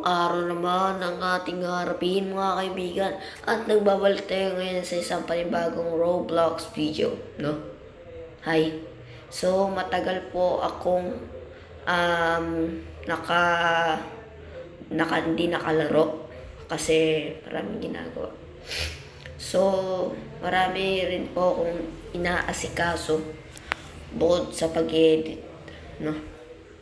Panibagong araw naman ang ating harapin mga kaibigan at nagbabalik tayo ngayon sa isang panibagong Roblox video, no? Hi! So, matagal po akong um, naka, hindi nakalaro kasi maraming ginagawa. So, marami rin po akong inaasikaso bukod sa pag-edit, no?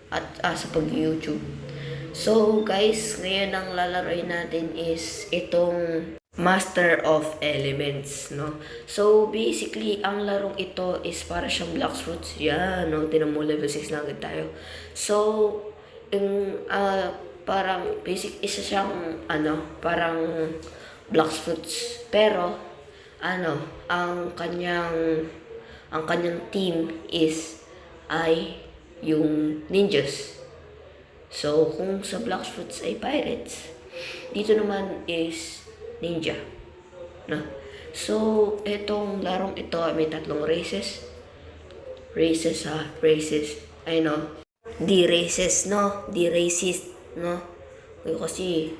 At sa pag-YouTube. So guys, ngayon ang lalaroin natin is itong Master of Elements, no? So basically, ang larong ito is para siyang Blox Fruits. Yan, no? Tinan mo, level 6 na agad tayo. So, yung parang basic, isa siyang parang Blox Fruits. Pero, ang kanyang team ay yung ninjas. So, kung sa Blox Fruits ay pirates, dito naman is ninja. No? So, etong larong ito may tatlong races. Races. Ay no. Di races, no? Di racist, no? Kasi,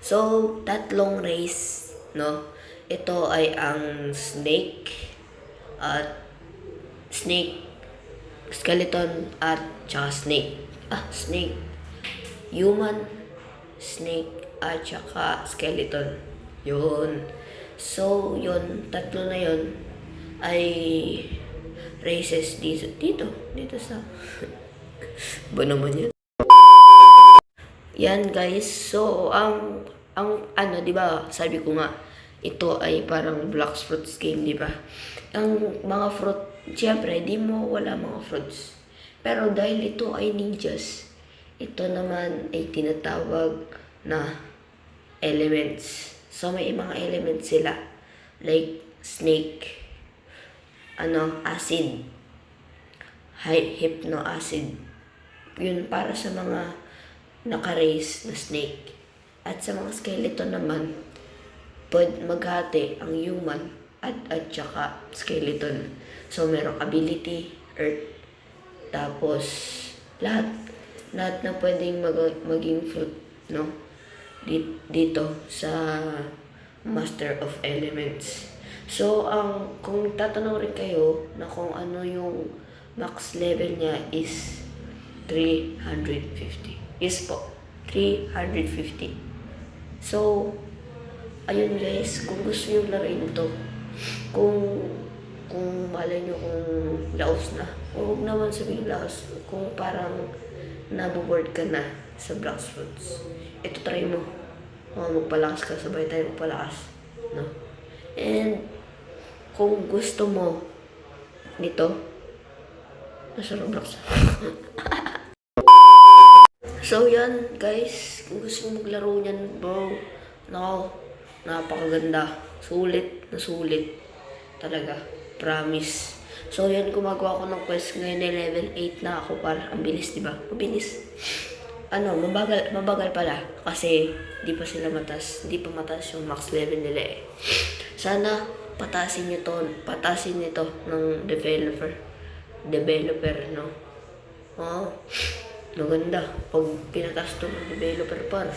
so, tatlong race, no? Ito ay ang snake, skeleton, at tsaka snake. Snake. Human, snake, at saka skeleton. Yun. So, yun, tatlo na yun ay races dito sa ba naman yun? Yan guys. So, di ba? Sabi ko nga, ito ay parang Blox Fruits game, di ba? Ang mga fruit, siyempre, di mo wala mga fruits. Pero dahil ito ay ninjas, ito naman ay tinatawag na elements. So, may mga elements sila. Like, snake, acid, hypno-acid. Yun para sa mga naka-raise na snake. At sa mga skeleton naman, pwede maghati ang human at saka skeleton. So, merong ability, earth, tapos lahat na pwedeng maging fruit, no? Dito sa Master of Elements. So, kung tatanong rin kayo na kung ano yung max level niya is 350. Yes po, 350. So, ayun guys, kung gusto nyo laruin ito, kung malay nyo kung laos na, huwag naman sabihin laos, kung parang naboboard ka na sa Blox Fruits, ito try mo. Magpalakas ka, sabay tayo magpalakas, no? And kung gusto mo nito, nasa Roblox. So yan guys, kung gusto mo maglaro niyan, bro, napakaganda, sulit talaga, promise. So yan, gumagawa ko ng quest ngayon na level 8 na ako, para ang bilis, diba? Mabilis. Mabagal pala kasi di pa mataas yung max level nila eh. Sana patasin nito ng developer, no? Maganda pag pinataas to ng developer para.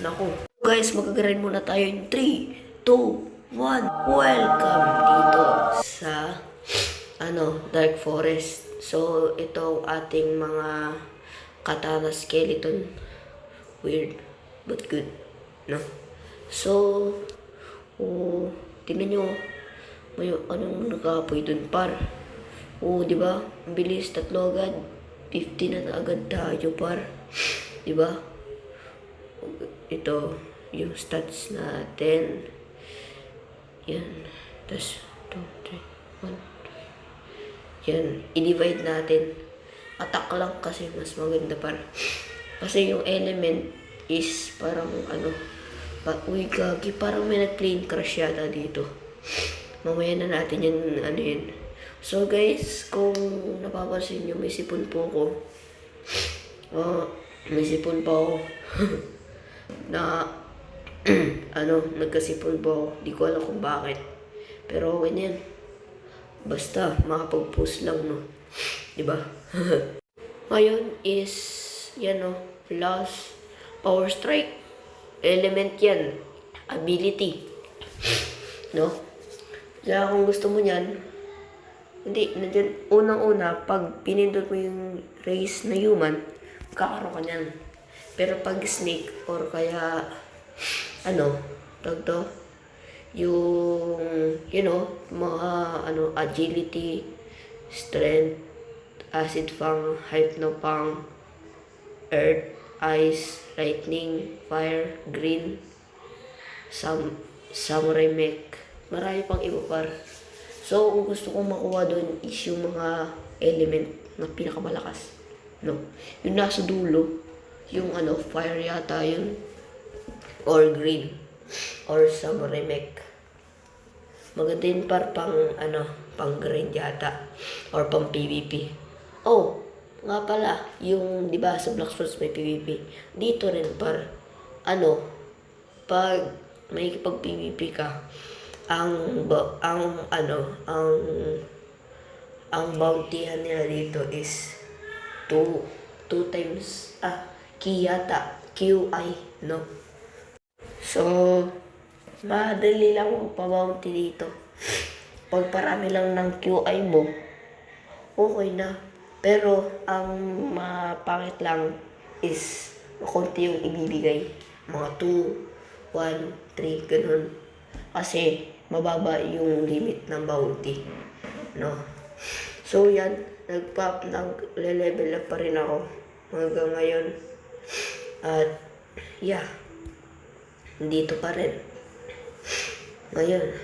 Naku. Guys, magagarain muna tayo in 3, 2, 1. Welcome dito sa Dark Forest. So, ito ating mga katana skeleton. Weird, but good, no? So, tingnan nyo, may anong nagkapoy dun, par. Di ba? Ang bilis, tatlo agad. 50 na agad tayo, par. Di ba? Ito, yung stats natin. Yan. Tapos, 2, 3, 1. Yan. I-divide natin. Attack lang kasi mas maganda para. Kasi yung element is parang uy gagi, parang may nag-plane crash yata dito. Mamaya na natin yun. So guys, kung napapansin nyo, may sipon po ako. May sipon pa ako. na nagkasipon po ako. Di ko alam kung bakit. Pero okay na yan. Basta makapag-post lang, no? Diba? Ngayon is, last Power strike. Element yan. Ability. No? Kaya kung gusto mo yan, hindi, nandiyan, unang-una, pag pinindot mo yung race na human, kakaroon ka niyan. Pero pag snake, or kaya, tawag to, yung, mga, agility, strength, acid fang, hypnopang, earth, ice, lightning, fire, green, samurai mech, marami pang iba par. So, kung gusto kong makuha doon is yung mga element na pinakamalakas. No? Yung nasa dulo, yung fire yata yun. Or green. Or samurai mech. Maganda yun par pang green yata. Or pang PvP. Oh, nga pala, yung, di ba, sa Black Swords may PvP. Dito rin par, pag may pag PvP ka, ang bountyhan nila dito is 2 times key yata, QI, no? So, madali lang magpa-bounty dito. Pag parami lang ng QI mo, okay na. Pero, ang mapangit lang is konti yung ibibigay. Mga 2, 1, 3, ganun. Kasi, mababa yung limit ng bounty. No? So, yan. Nagle-level up pa rin ako hanggang ngayon. At, yeah. Dito pa rin. Ngayon.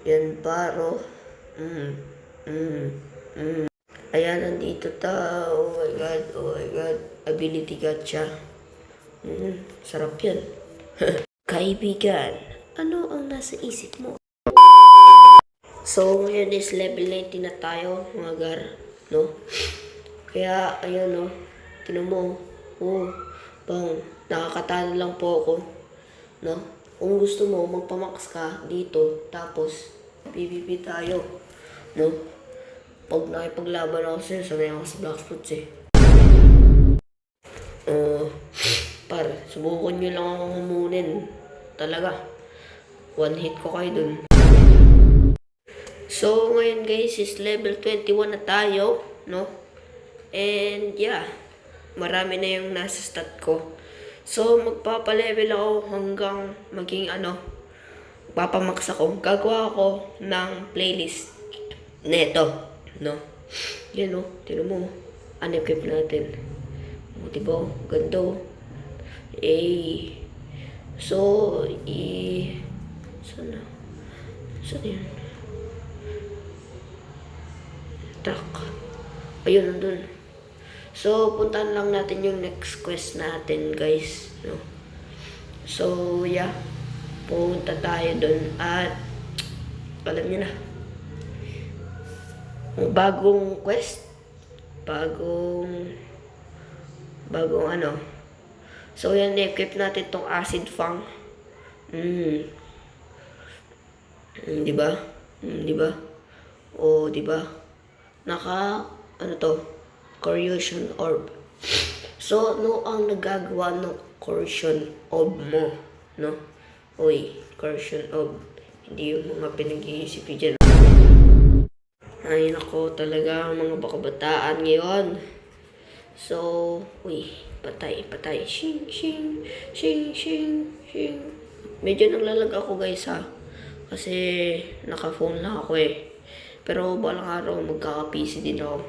Yan, paro. Ayan, nandito ta. Oh my God. Ability gacha. Sarap yan. Kaibigan, ano ang nasa isip mo? So, ngayon is level 19 na tayo, mga gar, no? Kaya, ayun, no? Tinan mo, nakakatalo lang po ako, no? Kung gusto mo, magpamax ka dito, tapos, PvP tayo, no? Pag nakipaglaban ako sa'yo, sanay ako sa Black Swords, eh. Subukan nyo lang akong humunin. Talaga. One hit ko kayo dun. So, ngayon guys, is level 21 na tayo, no? And, yeah. Marami na yung nasa stat ko. So, magpapalevel ako hanggang maging, papamax ako. Gagawa ako ng playlist neto, no? Yan, no? Tinan mo. Unequip natin. O, diba? Ganda, So, sana yun? Truck. Ayun, nandun. So, puntahan lang natin yung next quest natin, guys. No? So, yeah. Punta tayo dun. At, alam nyo na. Bagong quest. Bagong So, yan, equip natin tong acid fang. Diba? Diba? O, diba? Corrosion orb. So, ang nagagawa ng corrosion orb mo, no? Uy, corrosion orb. Hindi yung mga pinag-iisip dyan. Ay, nako, talaga, mga bakabataan ngayon. So, patay. Shing. Medyo naglalag ako, guys, ha. Kasi, naka-phone lang ako, eh. Pero, balang araw, magkaka-PC din ako.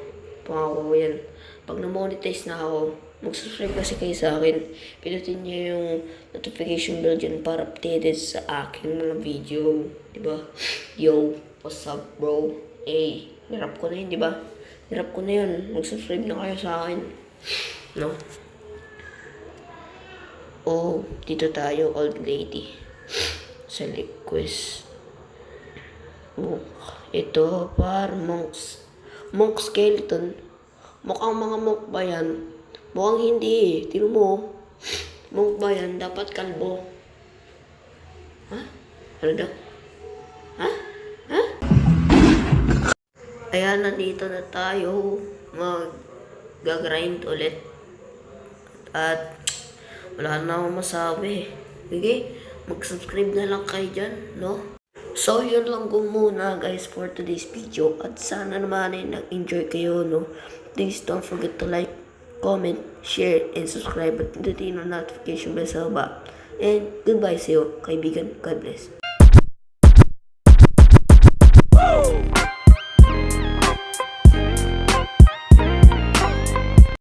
Pangako ko yan. Pag na-monetize na ako, mag-subscribe kasi kayo sa akin. Pinutin niyo yung notification bell dyan para updated sa aking mga video. Diba? Yo, what's up, bro? Nirap ko na yun, diba? Nirap ko na yun. Mag-subscribe na kayo sa akin. No? Dito tayo, old lady. Sa request. Ito, monks. Monk skeleton. Mukhang mga monk ba yan? Mukhang hindi, eh. Tino mo. Monk ba yan? Dapat kalbo. Ha? Ano daw? Ha? Ayan, nandito na tayo. Mag-grind ulit. At wala na akong masabi. Okay? Mag-subscribe na lang kayo dyan, no? So, yun lang ko muna guys for today's video. At sana naman ay nag-enjoy kayo, no? Please don't forget to like, comment, share, and subscribe at pindutin ang notification bell sa baba. And goodbye sa iyo, kaibigan. God bless.